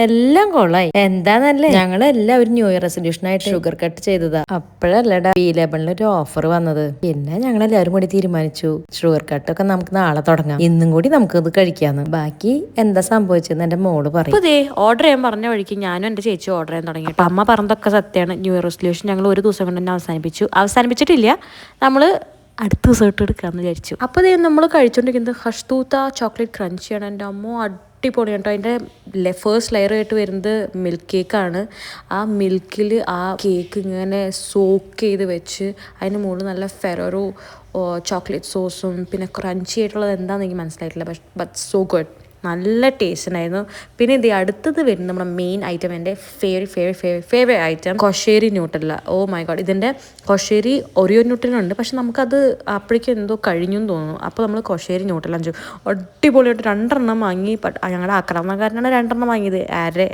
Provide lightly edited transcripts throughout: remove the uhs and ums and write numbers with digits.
എല്ലാം കൊള്ളായി. എന്താന്നല്ലേ, ഞങ്ങളെല്ലാവരും new year resolution ആയിട്ട് ഷുഗർ കട്ട് ചെയ്തതാ. അപ്പോഴല്ലടാ B11 ഒരു ഓഫർ വന്നത്. പിന്നെ ഞങ്ങൾ എല്ലാവരും കൂടി തീരുമാനിച്ചു ഷുഗർ കട്ടൊക്കെ നമുക്ക് നാളെ തുടങ്ങാം, ഇന്നും കൂടി നമുക്ക് ഇത് കഴിക്കാന്ന്. ബാക്കി എന്താ സംഭവിച്ചെന്ന് എന്റെ മോള് പറയും. ഇതേ ഓർഡർ ചെയ്യാൻ പറഞ്ഞ വഴിക്ക് ഞാനും എന്റെ ചേച്ചി ഓർഡർ ചെയ്യാൻ തുടങ്ങി. അപ്പൊ അമ്മ പറഞ്ഞതൊക്കെ സത്യമാണ്. ന്യൂ ഇയർ റെസൊല്യൂഷൻ ഞങ്ങൾ ഒരു ദിവസം കൊണ്ട് തന്നെ അവസാനിപ്പിച്ചിട്ടില്ല. നമ്മള് അടുത്ത ദിവസം ഇട്ട് എടുക്കാമെന്ന് വിചാരിച്ചു. അപ്പോൾ ഇതേ നമ്മൾ കഴിച്ചുകൊണ്ടിരിക്കുന്നത് ഹഷ്തൂത്ത ചോക്ലേറ്റ് ക്രഞ്ചിയാണ്. എൻ്റെ അമ്മ അടിപൊളിയാണ് കേട്ടോ. അതിൻ്റെ ഫസ്റ്റ് ലെയർ ആയിട്ട് വരുന്നത് മിൽക്ക് കേക്കാണ്. ആ മിൽക്കിൽ ആ കേക്ക് ഇങ്ങനെ സോക്ക് ചെയ്ത് വെച്ച് അതിന് മുകളിൽ നല്ല ഫെറോ ചോക്ലേറ്റ് സോസും പിന്നെ ക്രഞ്ചി ആയിട്ടുള്ളത് എന്താണെന്ന് എനിക്ക് മനസ്സിലായിട്ടില്ല. ബട്ട് സോ ഗുഡ്, നല്ല ടേസ്റ്റ് ഉണ്ടായിരുന്നു. പിന്നെ ഇത് അടുത്തത് വരുന്നത് നമ്മുടെ മെയിൻ ഐറ്റം, എൻ്റെ favourite item koshari Nutella. Oh my God, ഇതിൻ്റെ കൊഷേരി ഒറിയോ ന്യൂട്ടലുണ്ട്, പക്ഷെ നമുക്കത് അപ്പോഴേക്കും എന്തോ കഴിഞ്ഞു എന്ന് തോന്നുന്നു. അപ്പോൾ നമ്മൾ കൊഷേരി ന്യൂട്ടൽ അടിപൊളിയായിട്ട് 2 വാങ്ങി. ഞങ്ങളുടെ ആക്രമണക്കാരനാണ് 2 വാങ്ങിയത്,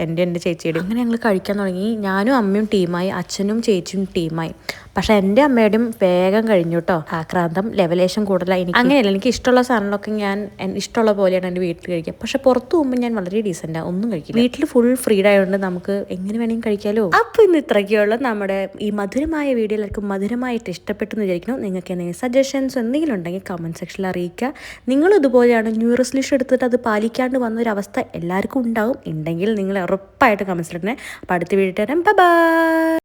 എൻ്റെ ചേച്ചിയുടെ. അങ്ങനെ ഞങ്ങൾ കഴിക്കാൻ തുടങ്ങി. ഞാനും അമ്മയും ടീമായി, അച്ഛനും ചേച്ചിയും ടീമായി. പക്ഷെ എൻ്റെ അമ്മയുടെയും വേഗം കഴിഞ്ഞു കേട്ടോ. ആക്രാന്തം ലെവലേഷൻ കൂടുതലാണ്. അങ്ങനെയല്ല, എനിക്ക് ഇഷ്ടമുള്ള സാധനങ്ങളൊക്കെ ഞാൻ ഇഷ്ടമുള്ള പോലെയാണ് എൻ്റെ വീട്ടിൽ കഴിക്കുക. പക്ഷെ പുറത്ത് പോകുമ്പോൾ ഞാൻ വളരെ ഡീസൻ്റാണ്, ഒന്നും കഴിക്കില്ല. വീട്ടിൽ ഫുൾ ഫ്രീഡ് ആയതുകൊണ്ട് നമുക്ക് എങ്ങനെ വേണമെങ്കിൽ കഴിക്കാമല്ലോ. അപ്പോൾ ഇന്ന് ഇത്രയൊക്കെയുള്ള നമ്മുടെ ഈ മധുരമായ വീഡിയോ എല്ലാവർക്കും മധുരമായിട്ട് ഇഷ്ടപ്പെട്ടു എന്ന് വിചാരിക്കുന്നു. നിങ്ങൾക്ക് എന്തെങ്കിലും സജഷൻസ് എന്തെങ്കിലും ഉണ്ടെങ്കിൽ കമൻറ്റ് സെക്ഷനിൽ അറിയിക്കുക. നിങ്ങളും ഇതുപോലെയാണ് ന്യൂ ഇയർ റെസൊല്യൂഷൻ എടുത്തിട്ട് അത് പാലിക്കാണ്ട് വന്നൊരവസ്ഥ എല്ലാവർക്കും ഉണ്ടാവും. ഉണ്ടെങ്കിൽ നിങ്ങൾ ഉറപ്പായിട്ട് കമൻസിലിടണേ. അപ്പോൾ അടുത്ത വീഡിയോ തരാം. ബൈ.